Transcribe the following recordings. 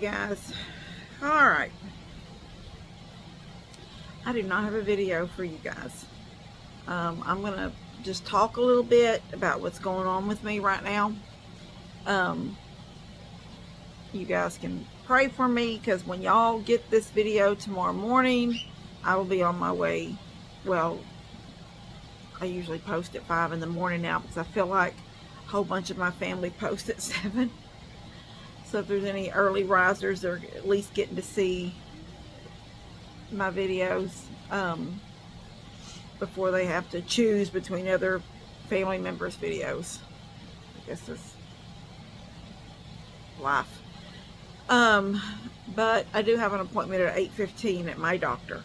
guys. Alright. I do not have a video for you guys. I'm going to just talk a little bit about what's going on with me right now. You guys can pray for me, because when y'all get this video tomorrow morning, I will be on my way. Well, I usually post at 5 in the morning now, because I feel like a whole bunch of my family post at 7. So if there's any early risers, they're at least getting to see my videos before they have to choose between other family members' videos. I guess that's life. But I do have an appointment at 8:15 at my doctor.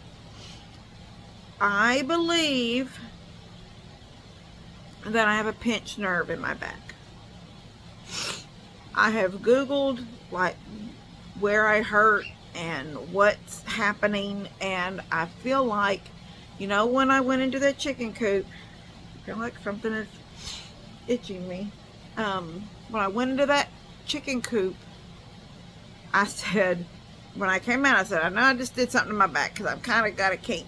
I believe that I have a pinched nerve in my back. I have Googled like where I hurt and what's happening, and I feel like, you know, when I went into that chicken coop, I feel like something is itching me. When I went into that chicken coop, I said, when I came out, I said, I know I just did something to my back because I've kind of got a kink.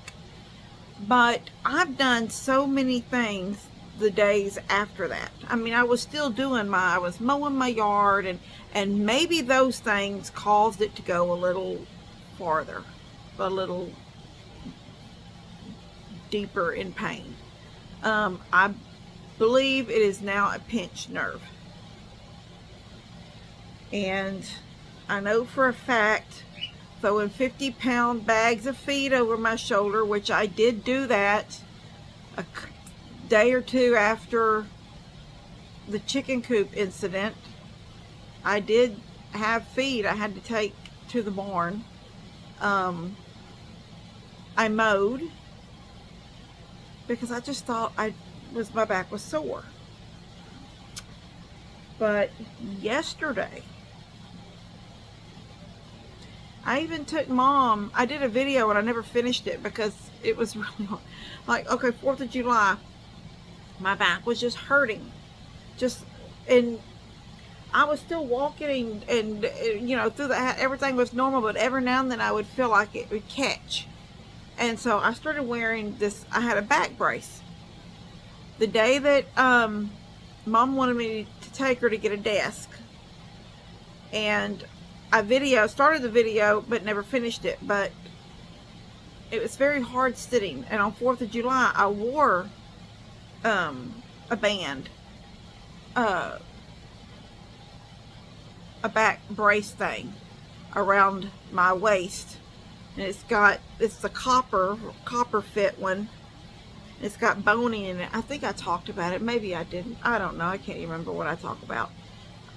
But I've done so many things the days after that. I mean, I was still doing I was mowing my yard, and maybe those things caused it to go a little farther, a little deeper in pain. I believe it is now a pinched nerve. And I know for a fact, throwing 50-pound bags of feed over my shoulder, which I did do that a day or two after the chicken coop incident. I did have feed I had to take to the barn. I mowed because I just thought my back was sore. But yesterday, I even took Mom. I did a video and I never finished it because it was really hard. Like, okay, 4th of July, my back was just hurting. And I was still walking and you know, through everything was normal, but every now and then I would feel like it would catch. And so I started wearing this. I had a back brace. The day that Mom wanted me to take her to get a desk, and I started the video but never finished it. But it was very hard sitting, and on 4th of July I wore a band, a back brace thing around my waist, and it's the copper fit one. It's got boning in it. I think I talked about it. Maybe I didn't. I don't know. I can't even remember what I talked about.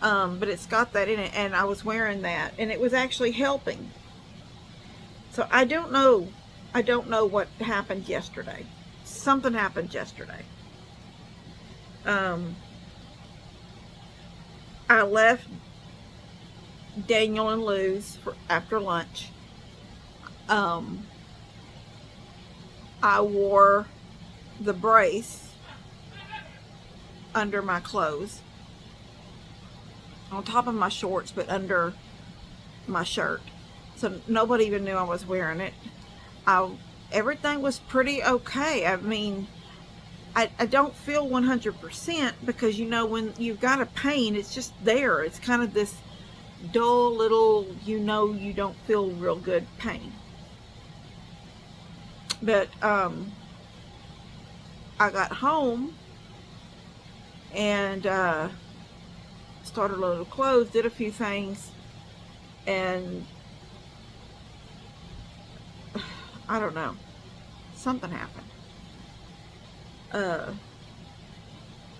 But it's got that in it, and I was wearing that, and it was actually helping. So I don't know what happened yesterday. Something happened yesterday. I left Daniel and Lou's after lunch. I wore the brace under my clothes, on top of my shorts, but under my shirt, so nobody even knew I was wearing it. Everything was pretty okay. I mean, I don't feel 100%, because, you know, when you've got a pain, it's just there. It's kind of this dull little, you know, you don't feel real good pain. But I got home and started a load of clothes, did a few things, and I don't know, something happened.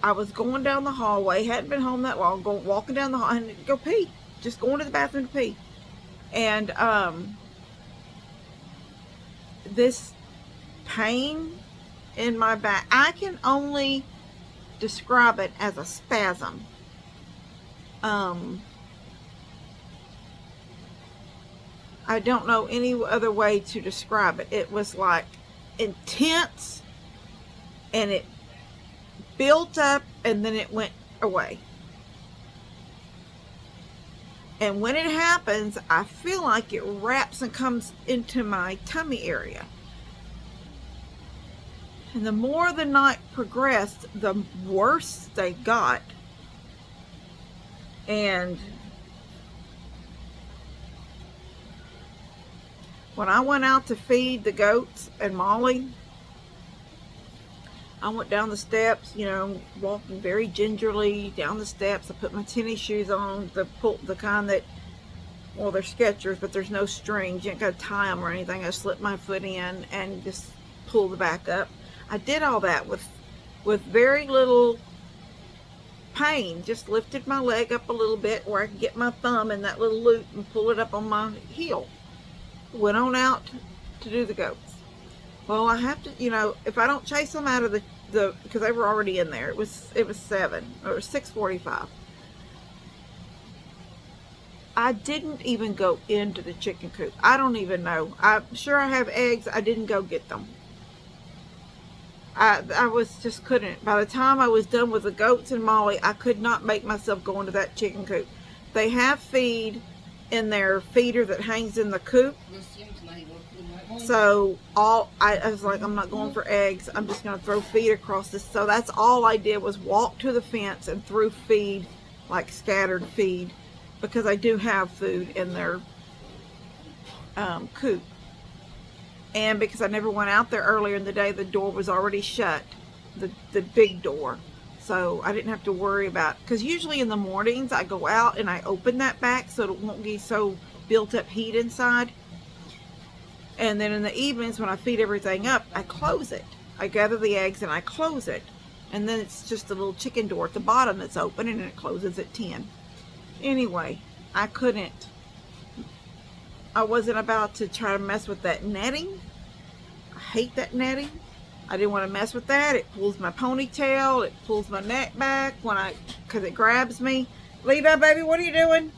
I was going down the hallway, hadn't been home that long, walking down the hall and go pee, just going to the bathroom to pee, and this pain in my back, I can only describe it as a spasm. I don't know any other way to describe it. It was like intense, and it built up and then it went away. And when it happens, I feel like it wraps and comes into my tummy area. And the more the night progressed, the worse they got. And when I went out to feed the goats and Molly, I went down the steps, you know, walking very gingerly down the steps. I put my tennis shoes on, the kind that, well, they're Skechers, but there's no strings. You ain't got to tie them or anything. I slip my foot in and just pull the back up. I did all that with very little pain. Just lifted my leg up a little bit where I could get my thumb in that little loop and pull it up on my heel. Went on out to do the goats. Well, I have to, you know, if I don't chase them out of the because they were already in there. It was 7 or 6:45. I didn't even go into the chicken coop. I don't even know. I'm sure I have eggs. I didn't go get them. I just couldn't. By the time I was done with the goats and Molly, I could not make myself go into that chicken coop. They have feed in their feeder that hangs in the coop. So I was like, I'm not going for eggs. I'm just going to throw feed across this. So that's all I did was walk to the fence and threw feed, like scattered feed, because I do have food in their coop. And because I never went out there earlier in the day, the door was already shut, the big door. So I didn't have to worry about, because usually in the mornings I go out and I open that back so it won't be so built up heat inside. And then in the evenings when I feed everything up, I close it. I gather the eggs and I close it. And then it's just a little chicken door at the bottom that's open and it closes at 10. Anyway, I couldn't. I wasn't about to try to mess with that netting. I hate that netting. I didn't want to mess with that. It pulls my ponytail. It pulls my neck back because it grabs me. Levi, baby, what are you doing?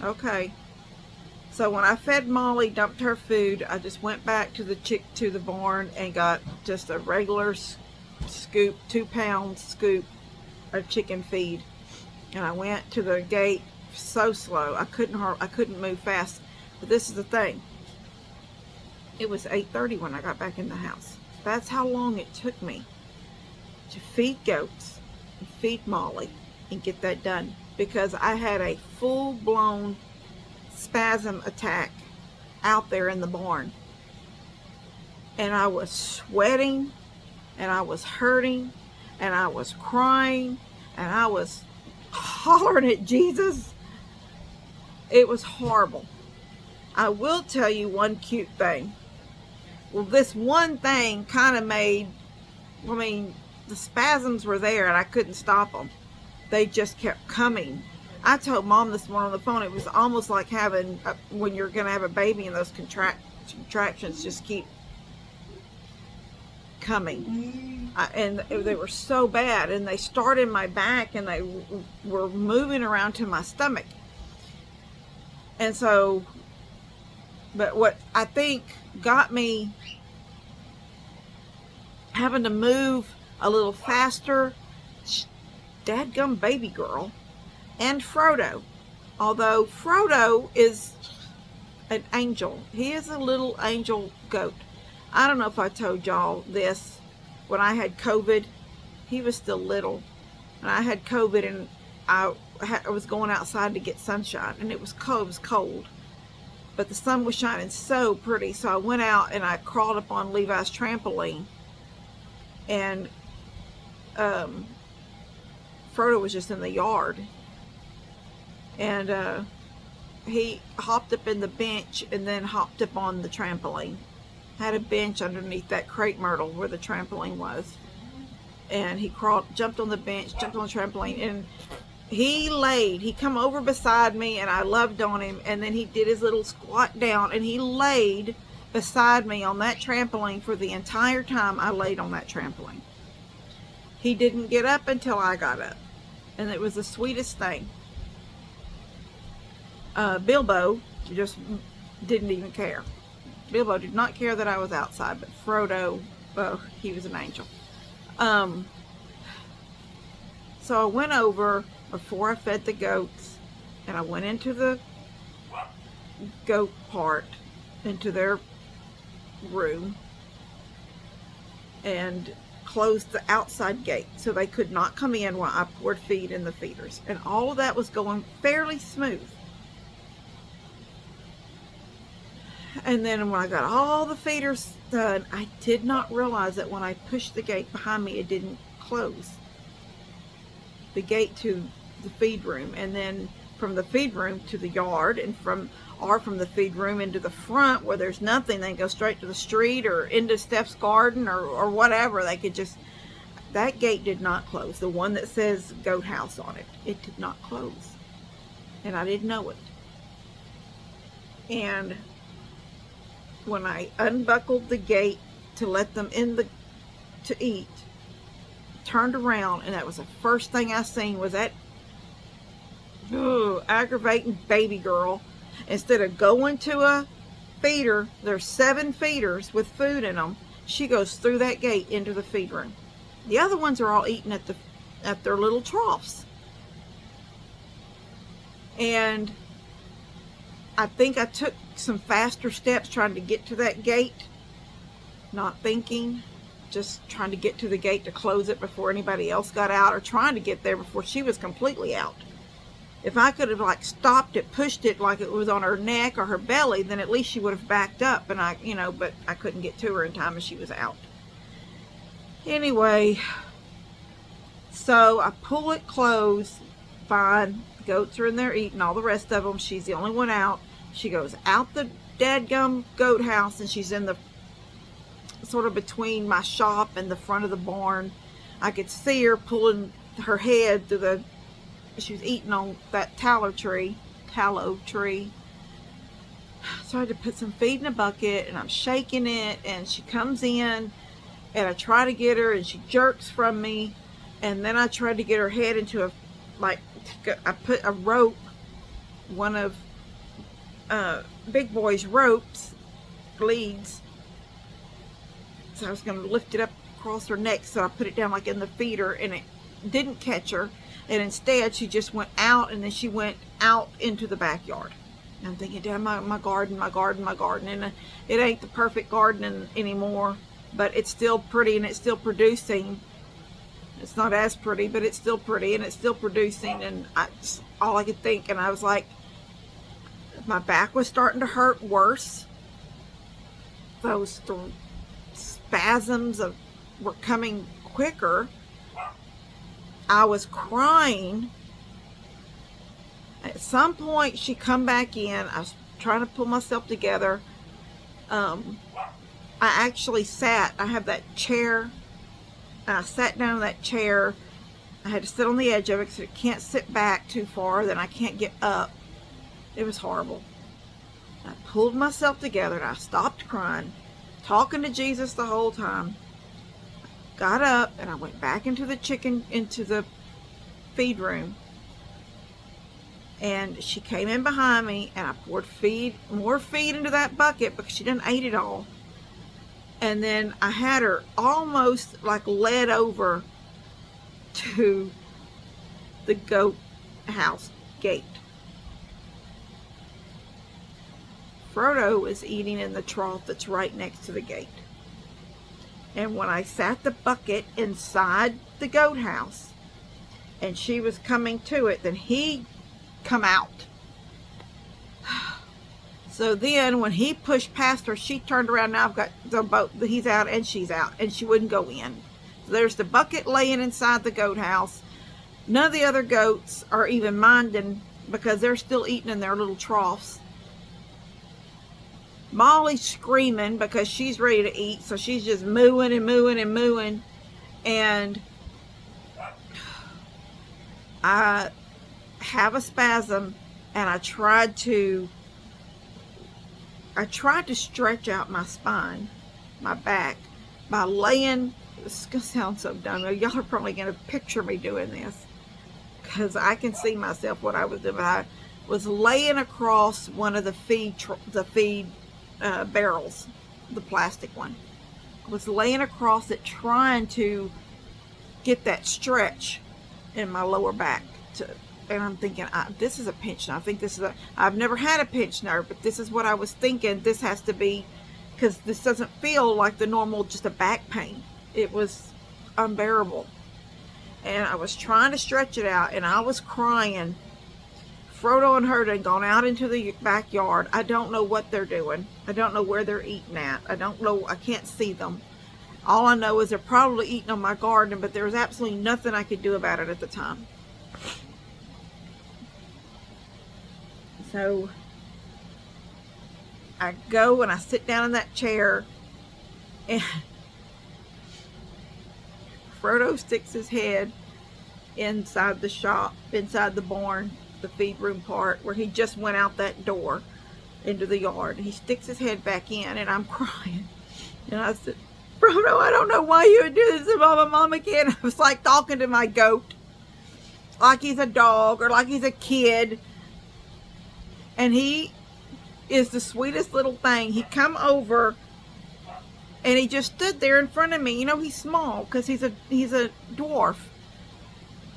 Okay. So when I fed Molly, dumped her food, I just went back to the barn and got just a regular scoop, 2-pound scoop of chicken feed. And I went to the gate so slow. I couldn't move fast. But this is the thing. It was 8:30 when I got back in the house. That's how long it took me to feed goats and feed Molly and get that done, because I had a full-blown spasm attack out there in the barn. And I was sweating and I was hurting and I was crying and I was hollering at Jesus. It was horrible. I will tell you one cute thing. Well, this one thing kind of made, I mean, the spasms were there and I couldn't stop them. They just kept coming. I told Mom this morning on the phone, it was almost like having, when you're going to have a baby and those contractions just keep coming. And they were so bad, and they started in my back and they were moving around to my stomach. And so, but what I think got me having to move a little faster, dadgum baby girl, and Frodo. Although Frodo is an angel. He is a little angel goat. I don't know if I told y'all this. When I had COVID, he was still little. And I had COVID and I was going outside to get sunshine. And it was cold. But the sun was shining so pretty. So I went out and I crawled up on Levi's trampoline. And Frodo was just in the yard. And he hopped up in the bench and then hopped up on the trampoline. Had a bench underneath that crepe myrtle where the trampoline was. And he jumped on the bench, jumped on the trampoline, and he come over beside me, and I loved on him. And then he did his little squat down and he laid beside me on that trampoline for the entire time I laid on that trampoline. He didn't get up until I got up. And it was the sweetest thing. Bilbo just didn't even care. Bilbo did not care that I was outside, but Frodo, he was an angel. Um, so I went over before I fed the goats, and I went into the goat part, into their room, and closed the outside gate so they could not come in while I poured feed in the feeders. And all of that was going fairly smooth. And then when I got all the feeders done, I did not realize that when I pushed the gate behind me, it didn't close. The gate to the feed room, and then from the feed room to the yard, and from the feed room into the front where there's nothing, they can go straight to the street or into Steph's garden or whatever. They could just, that gate did not close. The one that says goat house on it, it did not close. And I didn't know it. And when I unbuckled the gate to let them in to eat, turned around, and that was the first thing I seen was that aggravating baby girl. Instead of going to a feeder, there's 7 feeders with food in them. She goes through that gate into the feed room. The other ones are all eating at their little troughs. And I think I took some faster steps trying to get to that gate, not thinking, just trying to get to the gate to close it before anybody else got out, or trying to get there before she was completely out. If I could have like stopped it, pushed it like it was on her neck or her belly, then at least she would have backed up, and but I couldn't get to her in time and she was out. Anyway, so I pull it closed, fine. The goats are in there eating, all the rest of them. She's the only one out. She goes out the dadgum goat house, and she's in the sort of between my shop and the front of the barn. I could see her pulling her head through she was eating on that tallow tree. So I had to put some feed in a bucket, and I'm shaking it, and she comes in, and I try to get her, and she jerks from me, and then I tried to get her head into I put a rope, one of Big Boy's ropes, leads, so I was going to lift it up across her neck, so I put it down like in the feeder, and it didn't catch her. And instead, she just went out, and then she went out into the backyard. And I'm thinking, damn, my garden. And it ain't the perfect garden anymore, but it's still pretty, and it's still producing. It's not as pretty, but it's still pretty, and it's still producing. And all I could think, and I was like, my back was starting to hurt worse. Those spasms were coming quicker. I was crying. At some point, she come back in. I was trying to pull myself together. I actually sat. I have that chair, and I sat down in that chair. I had to sit on the edge of it because I can't sit back too far. Then I can't get up. It was horrible. I pulled myself together, and I stopped crying, talking to Jesus the whole time. Got up, and I went back into the feed room, and she came in behind me, and I poured more feed into that bucket because she didn't eat it all. And then I had her almost like led over to the goat house gate. Frodo was eating in the trough that's right next to the gate. And when I sat the bucket inside the goat house, and she was coming to it, then he come out. So then when he pushed past her, she turned around. Now I've got the boat. He's out and she's out, and she wouldn't go in. So there's the bucket laying inside the goat house. None of the other goats are even minding because they're still eating in their little troughs. Molly's screaming because she's ready to eat, so she's just mooing and mooing and mooing. And I have a spasm, and I tried to stretch out my spine, my back, by laying. It's gonna sound so dumb. Y'all are probably gonna picture me doing this because I can see myself what I was doing. I was laying across one of the feed barrels, the plastic one. I was laying across it, trying to get that stretch in my lower back. And I'm thinking, this is a pinched nerve. I think this is I've never had a pinched nerve, but this is what I was thinking. This has to be, because this doesn't feel like the normal, just a back pain. It was unbearable. And I was trying to stretch it out, and I was crying. Frodo and Herta had gone out into the backyard. I don't know what they're doing. I don't know where they're eating at. I don't know. I can't see them. All I know is they're probably eating on my garden, but there was absolutely nothing I could do about it at the time. So I go and I sit down in that chair, and Frodo sticks his head inside the shop, inside the barn, the feed room part, where he just went out that door into the yard. He sticks his head back in, and I'm crying. And I said, Frodo, I don't know why you would do this to Mama again. I was like talking to my goat, like he's a dog or like he's a kid. And he is the sweetest little thing. He come over and he just stood there in front of me. You know, he's small because he's a dwarf,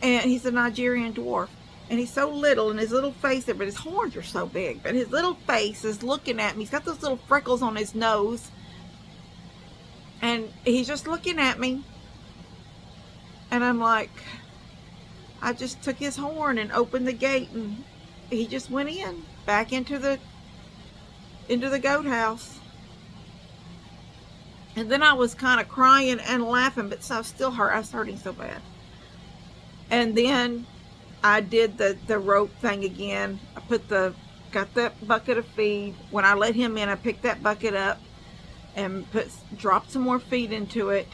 and he's a Nigerian dwarf, and he's so little, and his little face there, but his horns are so big. But his little face is looking at me. He's got those little freckles on his nose, and he's just looking at me. And I'm like, I just took his horn and opened the gate, and he just went in, back into the goat house. And then I was kind of crying and laughing, but I was still hurt. I was hurting so bad. And then I did the rope thing again. I got that bucket of feed. When I let him in, I picked that bucket up and dropped some more feed into it.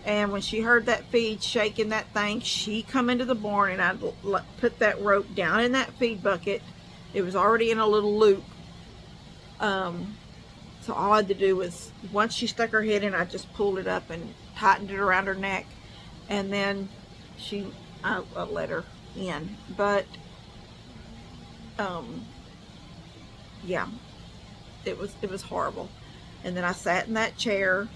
And when she heard that feed shaking that thing, she come into the barn, and I put that rope down in that feed bucket. It was already in a little loop. So all I had to do was, once she stuck her head in, I just pulled it up and tightened it around her neck. And then I let her in. But, yeah, it was horrible. And then I sat in that chair,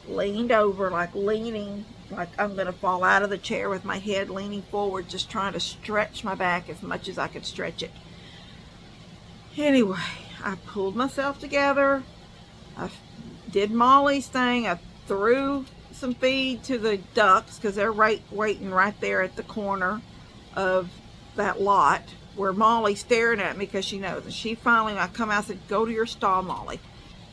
leaned over, leaning like I'm going to fall out of the chair, with my head leaning forward, just trying to stretch my back as much as I could stretch it. Anyway, I pulled myself together. I did Molly's thing. I threw some feed to the ducks because they're waiting right there at the corner of that lot, where Molly's staring at me because she knows. And she finally, when I come out, I said, go to your stall, Molly.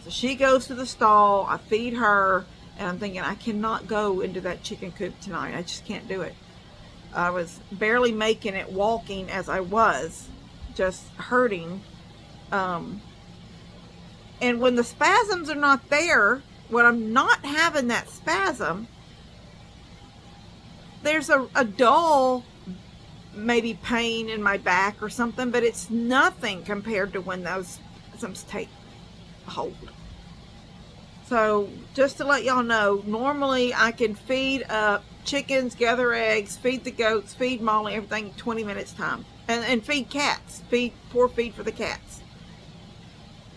So she goes to the stall. I feed her, and I'm thinking, I cannot go into that chicken coop tonight. I just can't do it. I was barely making it walking as I was, just hurting. And when the spasms are not there, when I'm not having that spasm, there's a dull, maybe pain in my back or something, but it's nothing compared to when those spasms take hold. So just to let y'all know, normally I can feed up chickens, gather eggs, feed the goats, feed Molly, everything 20 minutes time. And feed cats, pour feed for the cats.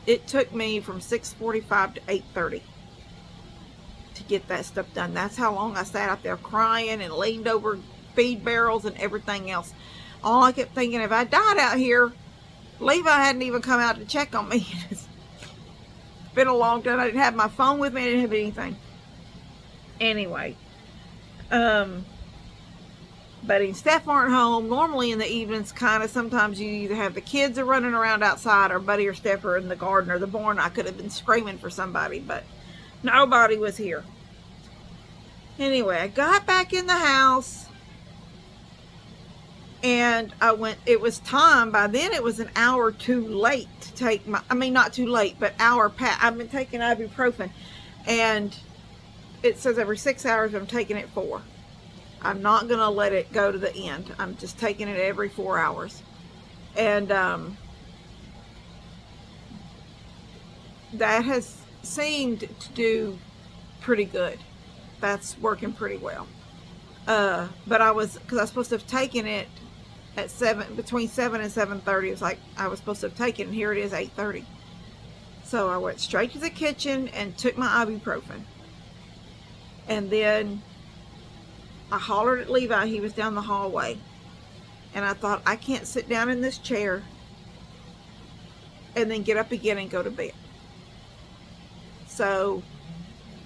It took me from 6:45 to 8:30 to get that stuff done. That's how long I sat out there crying and leaned over feed barrels and everything else. All I kept thinking, if I died out here, Levi hadn't even come out to check on me. It's been a long time. I didn't have my phone with me. I didn't have anything. Anyway, Buddy and Steph aren't home. Normally in the evenings, sometimes you either have the kids are running around outside, or Buddy or Steph are in the garden or the barn. I could have been screaming for somebody, but nobody was here. Anyway, I got back in the house, and it was time. By then it was an hour too late to take not too late, but hour past. I've been taking ibuprofen, and it says every 6 hours. I'm taking it 4. I'm not going to let it go to the end. I'm just taking it every 4 hours. And that has seemed to do pretty good. That's working pretty well. But because I was supposed to have taken it at between 7 and 7:30. It was like I was supposed to have taken it, and here it is 8:30. So I went straight to the kitchen and took my ibuprofen. And then I hollered at Levi. He was down the hallway. And I thought, I can't sit down in this chair and then get up again and go to bed. So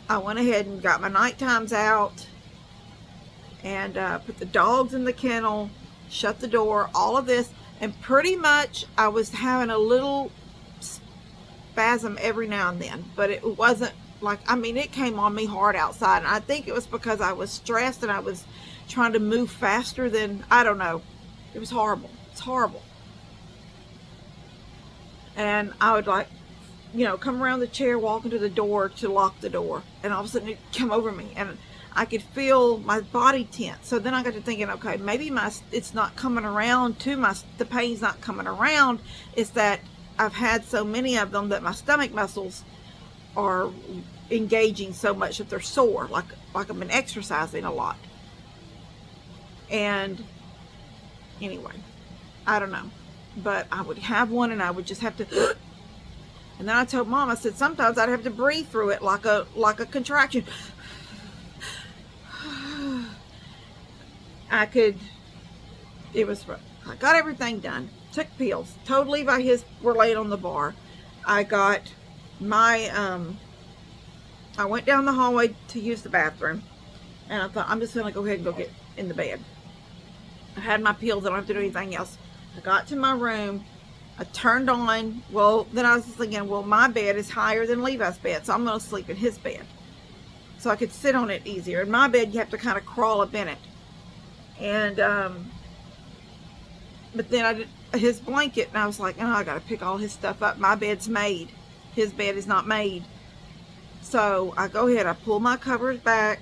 I went ahead and got my night times out and put the dogs in the kennel, shut the door, all of this. And pretty much I was having a little spasm every now and then, but it wasn't like, I mean, it came on me hard outside. And I think it was because I was stressed and I was trying to move faster than, I don't know. It was horrible. It's horrible. And I would like, you know, come around the chair, walk into the door to lock the door. And all of a sudden it'd come over me and I could feel my body tense. So then I got to thinking, okay, maybe it's not coming around to the pain's not coming around. It's that I've had so many of them that my stomach muscles are engaging so much that they're sore, like I've been exercising a lot. And anyway, I don't know, but I would have one and I would just have to, and then I told Mom, I said, sometimes I'd have to breathe through it like a contraction. I got everything done, took pills, told Levi his were laid on the bar. I got my, I went down the hallway to use the bathroom and I thought, I'm just going to go ahead and go get in the bed. I had my pills. I don't have to do anything else. I got to my room. I turned on. Well, then I was just thinking, well, my bed is higher than Levi's bed, so I'm going to sleep in his bed. So I could sit on it easier. In my bed, you have to kind of crawl up in it. And, but then I did his blanket, and I was like, oh, I got to pick all his stuff up. My bed's made. His bed is not made. So I go ahead, I pull my covers back,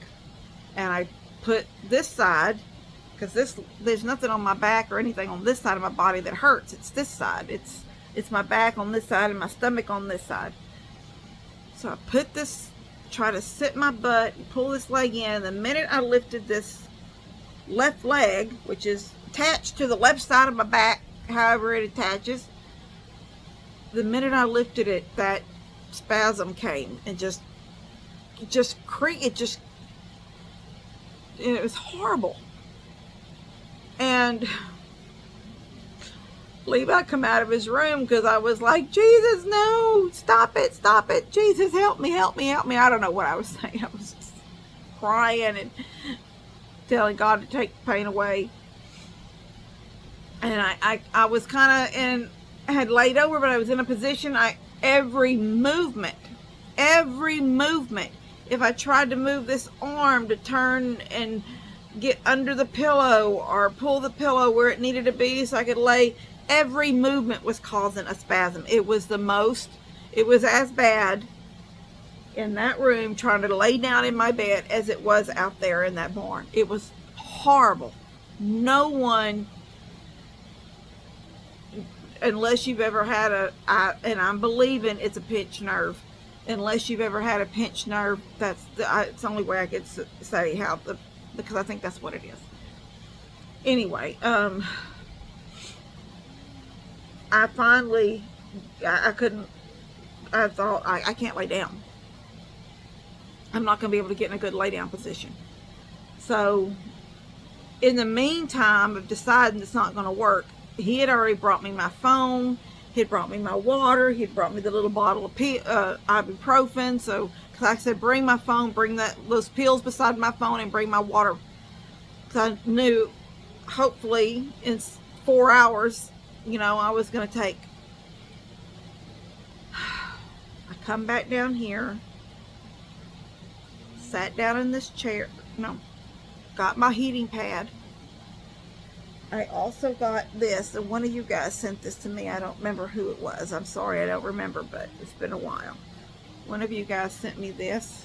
and I put this side, because there's nothing on my back or anything on this side of my body that hurts. It's this side. It's my back on this side and my stomach on this side. So I put this, try to sit my butt and pull this leg in. And the minute I lifted this left leg, which is attached to the left side of my back, however it attaches, the minute I lifted it, that spasm came and it was horrible. And Levi come out of his room because I was like, Jesus, no, stop it. Jesus, help me. I don't know what I was saying. I was just crying and telling God to take the pain away. And I was kind of I had laid over, but I was in a position, every movement, if I tried to move this arm to turn and get under the pillow or pull the pillow where it needed to be so I could lay, every movement was causing a spasm. It was as bad in that room trying to lay down in my bed as it was out there in that barn. It was horrible. No one, unless you've ever had and I'm believing it's a pinched nerve, unless you've ever had a pinched nerve, it's the only way I could say because I think that's what it is. Anyway, I finally, I thought, I can't lay down. I'm not going to be able to get in a good lay down position. So, in the meantime of deciding it's not going to work, he had already brought me my phone, he had brought me my water, he had brought me the little bottle of ibuprofen. So, because I said, bring my phone, bring those pills beside my phone, and bring my water. Because I knew, hopefully, in 4 hours, I was going to take. I come back down here, sat down in this chair, got my heating pad. I also got this, and one of you guys sent this to me. I don't remember who it was. I'm sorry, I don't remember, but it's been a while. One of you guys sent me this.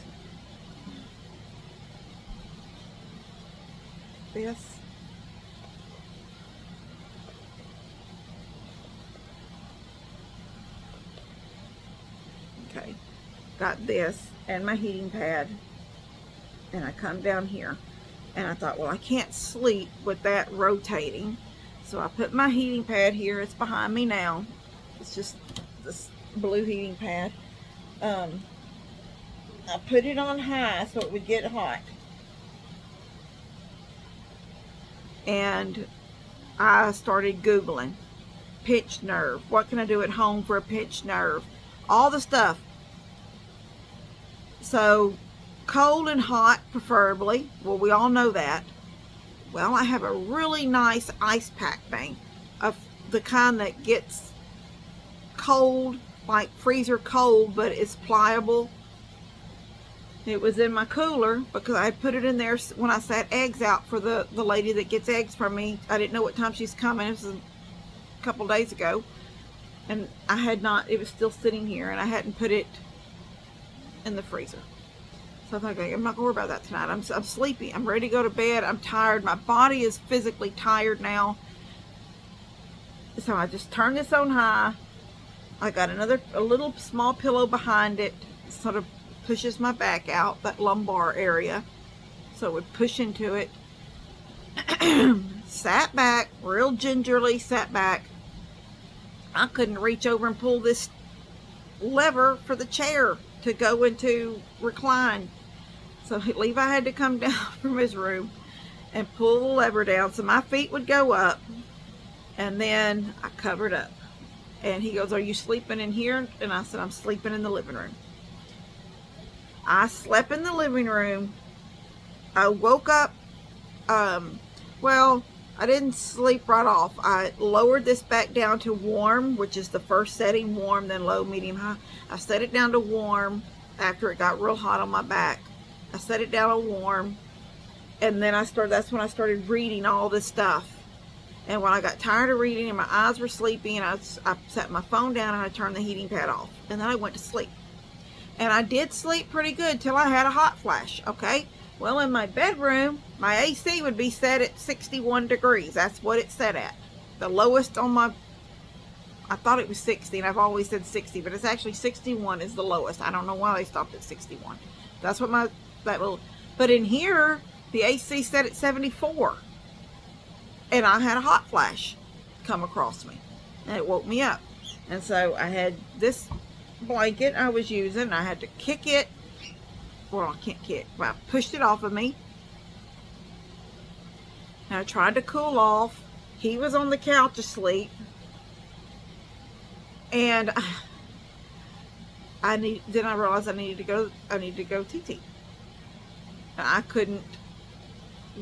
Okay, got this and my heating pad, and I come down here. And I thought, well, I can't sleep with that rotating. So I put my heating pad here. It's behind me now. It's just this blue heating pad. I put it on high so it would get hot. and I started Googling pinched nerve. What can I do at home for a pinched nerve? All the stuff. So cold and hot preferably. Well, we all know that. Well, I have a really nice ice pack thing, of the kind that gets cold, like freezer cold, but it's pliable. It was in my cooler because I put it in there when I set eggs out for the lady that gets eggs from me. I didn't know what time she's coming. This was a couple days ago, and I had not, it was still sitting here, and I hadn't put it in the freezer. So I thought, okay, I'm not going to worry about that tonight. I'm sleepy. I'm ready to go to bed. I'm tired. My body is physically tired now. So I just turned this on high. I got a little small pillow behind it. Sort of pushes my back out, that lumbar area. So it would push into it. Sat back, real gingerly sat back. I couldn't reach over and pull this lever for the chair to go into recline. So Levi had to come down from his room and pull the lever down so my feet would go up, and then I covered up. And he goes, "Are you sleeping in here?" And I said, "I'm sleeping in the living room." I slept in the living room. I woke up, well, I didn't sleep right off. I lowered this back down to warm, which is the first setting, warm, then low, medium, high. I set it down to warm after it got real hot on my back. I set it down to warm, and then that's when I started reading all this stuff. And when I got tired of reading and my eyes were sleepy, and I set my phone down and I turned the heating pad off, and then I went to sleep. And I did sleep pretty good till I had a hot flash, okay? Well, in my bedroom, my AC would be set at 61 degrees. That's what it's set at. The lowest on my, I thought it was 60, and I've always said 60, but it's actually 61 is the lowest. I don't know why they stopped at 61. That's what but in here, the AC set at 74. And I had a hot flash come across me, and it woke me up. And so I had this blanket I was using, and I had to kick it. Well, I can't kick, but I pushed it off of me. And I tried to cool off. He was on the couch asleep, and then I realized I needed to go TT. And I couldn't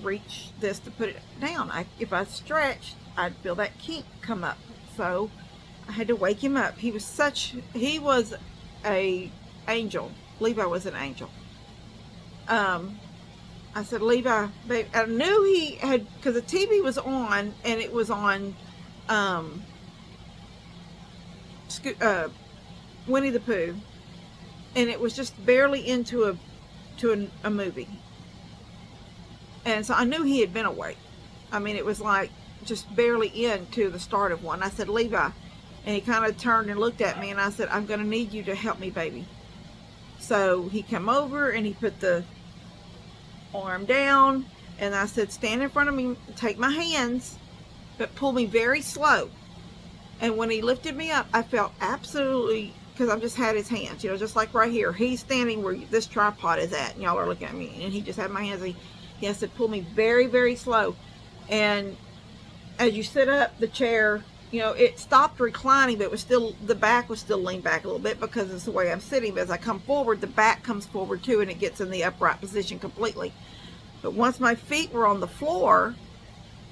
reach this to put it down. If I stretched, I'd feel that kink come up. So I had to wake him up. He was a angel. Levi was an angel. I said, "Levi, babe," I knew he had, because the TV was on, and it was on Winnie the Pooh, and it was just barely into a movie. And so I knew he had been awake. I mean, it was like just barely into the start of one. I said, "Levi," and he kind of turned and looked at me, and I said, "I'm going to need you to help me, baby." So he came over and he put the arm down, and I said, "Stand in front of me, take my hands, but pull me very slow." And when he lifted me up, I felt absolutely, because I just had his hands, just like right here. He's standing where this tripod is at, and y'all are looking at me, and he just had my hands. He said, "Pull me very, very slow." And as you sit up, the chair, it stopped reclining, but it was still, the back was still leaned back a little bit because it's the way I'm sitting. But as I come forward, the back comes forward too, and it gets in the upright position completely. But once my feet were on the floor,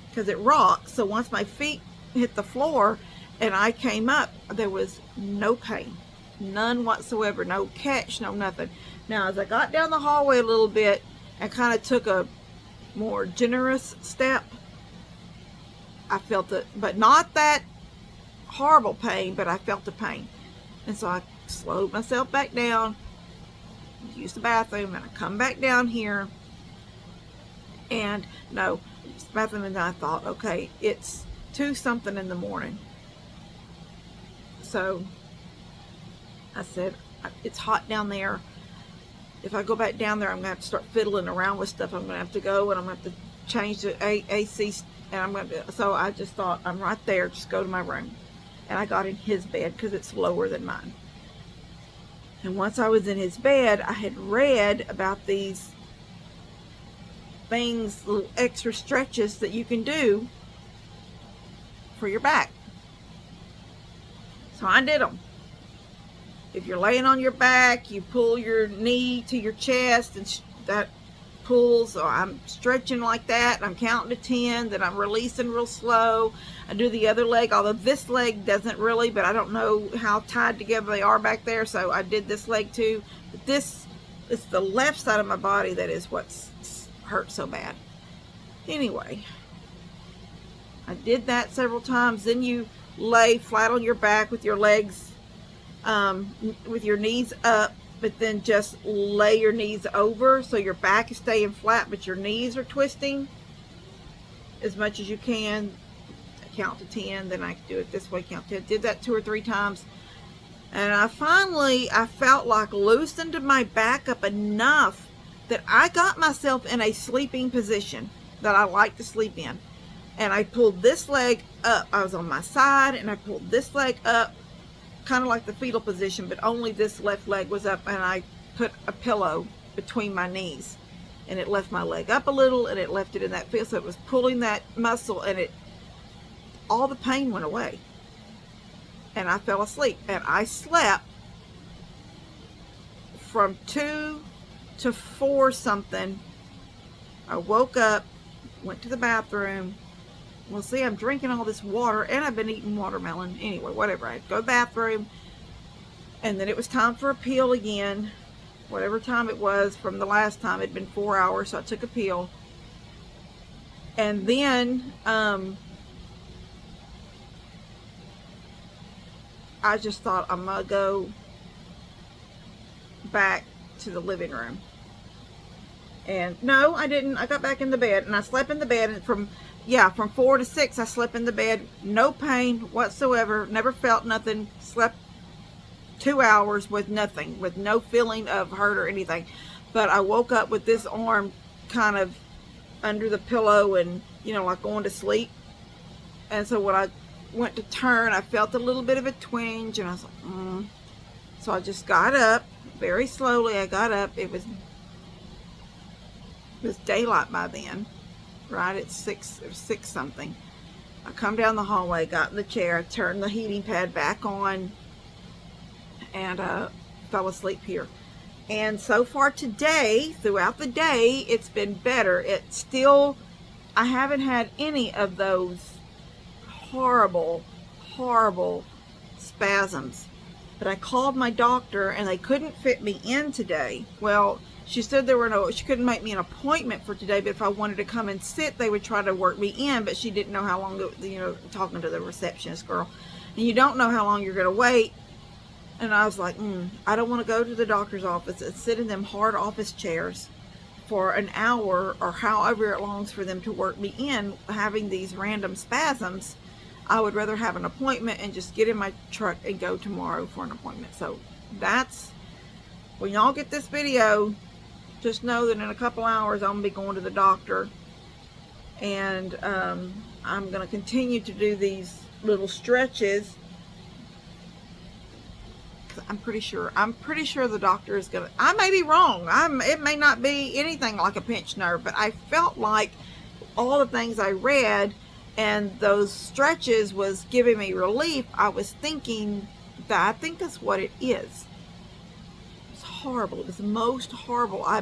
because it rocks, so once my feet hit the floor and I came up, there was no pain, none whatsoever, no catch, no nothing. Now, as I got down the hallway a little bit and kind of took a more generous step, I felt it, but not that horrible pain, but I felt the pain. And so I slowed myself back down, used the bathroom, and I come back down here, and no, used the bathroom, and I thought, okay, it's 2 something in the morning. So I said, "It's hot down there. If I go back down there, I'm going to have to start fiddling around with stuff. I'm going to have to go, and I'm going to have to change the AC, and I'm going to," so I just thought, I'm right there, just go to my room. And I got in his bed because it's lower than mine. And once I was in his bed, I had read about these things, little extra stretches that you can do for your back. So I did them. If you're laying on your back, you pull your knee to your chest, and that pulls. So I'm stretching like that. I'm counting to 10, then I'm releasing real slow. I do the other leg, although this leg doesn't really, but I don't know how tied together they are back there, so I did this leg too. But this is the left side of my body that is what's hurt so bad. Anyway, I did that several times. Then you lay flat on your back with your legs, with your knees up, but then just lay your knees over so your back is staying flat, but your knees are twisting as much as you can. I count to 10, then I do it this way, count 10. Did that 2 or 3 times. And I felt like loosened my back up enough that I got myself in a sleeping position that I like to sleep in. And I pulled this leg up. I was on my side and I pulled this leg up, kind of like the fetal position, but only this left leg was up, and I put a pillow between my knees, and it left my leg up a little, and it left it in that feel, so it was pulling that muscle, and all the pain went away, and I fell asleep. And I slept from 2 to 4 something. I woke up, went to the bathroom. Well, see, I'm drinking all this water, and I've been eating watermelon. Anyway, whatever. I had to go to the bathroom, and then it was time for a pill again. Whatever time it was from the last time, it'd been 4 hours, so I took a pill. And then I just thought, I'm going to go back to the living room. And no, I didn't. I got back in the bed, and I slept in the bed, and from 4 to 6, I slept in the bed. No pain whatsoever. Never felt nothing. Slept 2 hours with nothing, with no feeling of hurt or anything. But I woke up with this arm kind of under the pillow and, like going to sleep. And so when I went to turn, I felt a little bit of a twinge, and I was like, So I just got up very slowly. I got up. It was daylight by then. Right at 6 or 6 something. I come down the hallway, got in the chair, turned the heating pad back on, and fell asleep here. And so far today, throughout the day, it's been better. I haven't had any of those horrible spasms. But I called my doctor, and they couldn't fit me in today. Well, she said she couldn't make me an appointment for today, but if I wanted to come and sit, they would try to work me in, but she didn't know how long, talking to the receptionist girl, and you don't know how long you're going to wait. And I was like, I don't want to go to the doctor's office and sit in them hard office chairs for an hour or however it longs for them to work me in, having these random spasms. I would rather have an appointment and just get in my truck and go tomorrow for an appointment. So that's, when y'all get this video, just know that in a couple hours I'm going to be going to the doctor, and I'm going to continue to do these little stretches. I'm pretty sure the doctor is going to, I may be wrong. It may not be anything like a pinched nerve, but I felt like all the things I read and those stretches was giving me relief. I was thinking that I think that's what it is. Horrible. It was the most horrible. I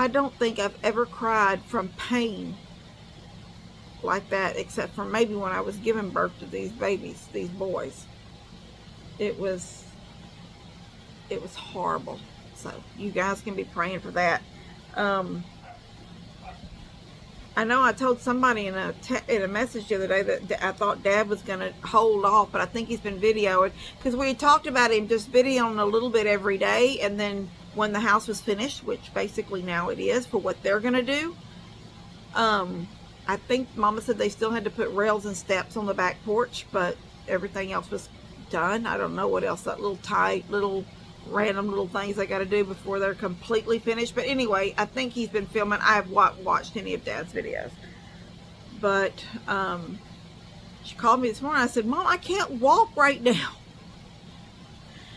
don't think I've ever cried from pain like that, except for maybe when I was giving birth to these babies, these boys. It was horrible. So you guys can be praying for that. I know I told somebody in a message the other day that I thought Dad was going to hold off, but I think he's been videoing, because we had talked about him just videoing a little bit every day, and then when the house was finished, which basically now it is for what they're going to do, I think Mama said they still had to put rails and steps on the back porch, but everything else was done. I don't know what else, that little random little things they got to do before they're completely finished. But anyway, I think he's been filming. I have watched any of Dad's videos, but she called me this morning. I said, Mom, I can't walk right now.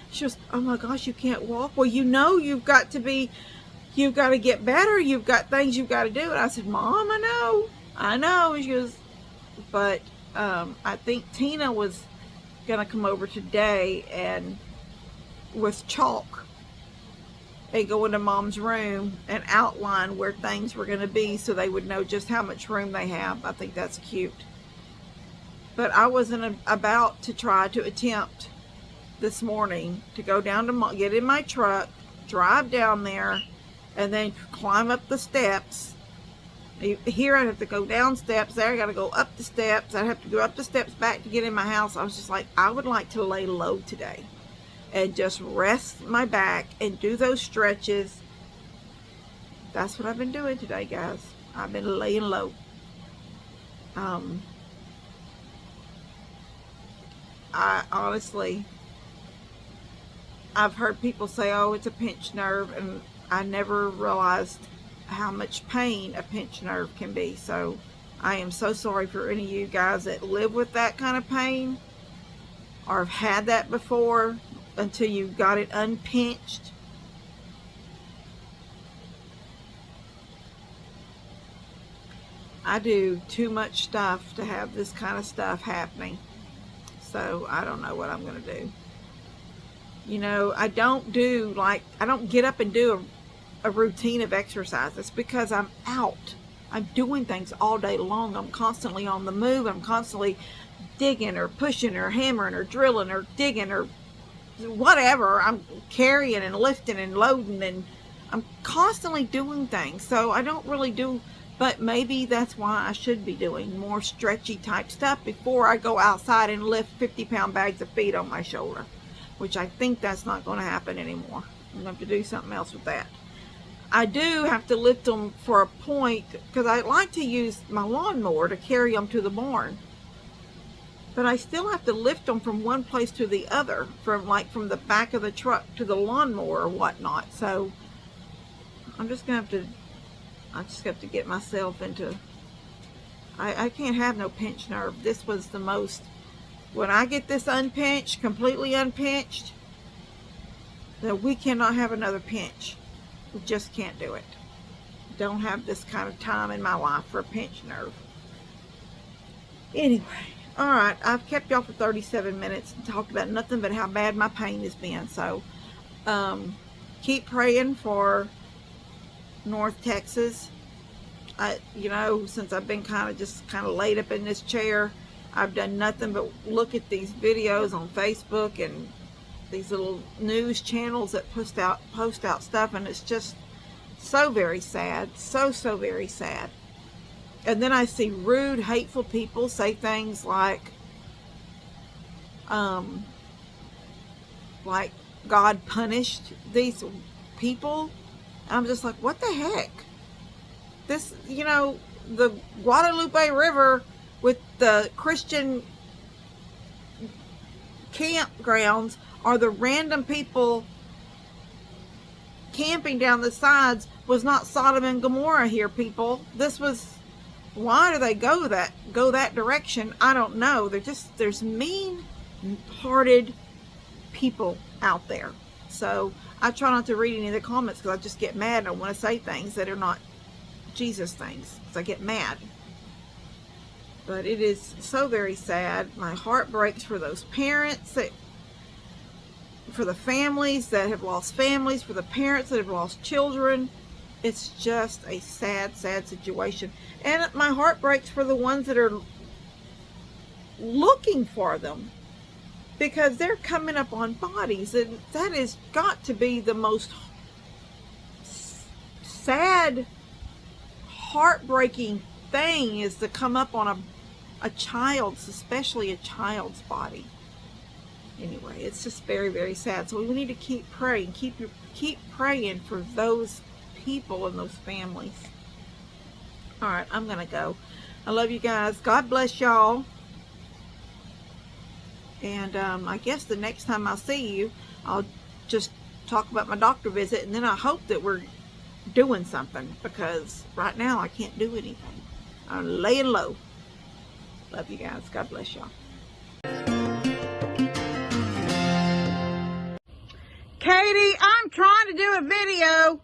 She goes, oh my gosh, you can't walk? Well, you've got to be you've got to get better. You've got things you've got to do. And I said, Mom, I know. And she goes, but I think Tina was going to come over today and with chalk and go into Mom's room and outline where things were going to be so they would know just how much room they have. I think that's cute. But I wasn't about to try to attempt this morning to go down to get in my truck, drive down there, and then climb up the steps. Here I'd have to go down steps. There I got to go up the steps. I'd have to go up the steps back to get in my house. I was just like, I would like to lay low today and just rest my back and do those stretches. That's what I've been doing today, guys. I've been laying low. I honestly, I've heard people say, oh, it's a pinched nerve, and I never realized how much pain a pinched nerve can be. So I am so sorry for any of you guys that live with that kind of pain or have had that before until you got it unpinched. I do too much stuff to have this kind of stuff happening. So I don't know what I'm going to do. You know, I don't get up and do a routine of exercise. It's because I'm out. I'm doing things all day long. I'm constantly on the move. I'm constantly digging or pushing or hammering or drilling or digging or whatever. I'm carrying and lifting and loading, and I'm constantly doing things. So I don't really do, but maybe that's why I should be doing more stretchy type stuff before I go outside and lift 50-pound bags of feed on my shoulder, which I think that's not going to happen anymore. I'm going to have to do something else with that. I do have to lift them for a point because I like to use my lawnmower to carry them to the barn. But I still have to lift them from one place to the other, from the back of the truck to the lawnmower or whatnot. So I just have to get myself into, I can't have no pinched nerve. This was the most, when I get this unpinched, completely unpinched, then we cannot have another pinch. We just can't do it. Don't have this kind of time in my life for a pinched nerve. Anyway, all right, I've kept y'all for 37 minutes and talked about nothing but how bad my pain has been. So keep praying for North Texas. You know, since I've been kind of laid up in this chair, I've done nothing but look at these videos on Facebook and these little news channels that post out stuff, and it's just so very sad, so very sad. And then I see rude, hateful people say things like God punished these people. I'm just like, what the heck? This, you know, the Guadalupe River with the Christian campgrounds are the random people camping down the sides was not Sodom and Gomorrah here, people. This was, why do they go that direction? I don't know. There's mean-hearted people out there. So I try not to read any of the comments because I just get mad and I want to say things that are not Jesus things. So I get mad. But it is so very sad. My heart breaks for those parents, for the families that have lost families, for the parents that have lost children. It's just a sad, sad situation. And my heart breaks for the ones that are looking for them, because they're coming up on bodies, and that has got to be the most sad, heartbreaking thing, is to come up on a child's, especially a child's body. Anyway, it's just very, very sad. So we need to keep praying, keep praying for those people and those families. All right, I'm gonna go. I love you guys. God bless y'all. And I guess the next time I see you, I'll just talk about my doctor visit, and then I hope that we're doing something, because right now I can't do anything. I'm laying low. Love you guys. God bless y'all. Katie, I'm trying to do a video.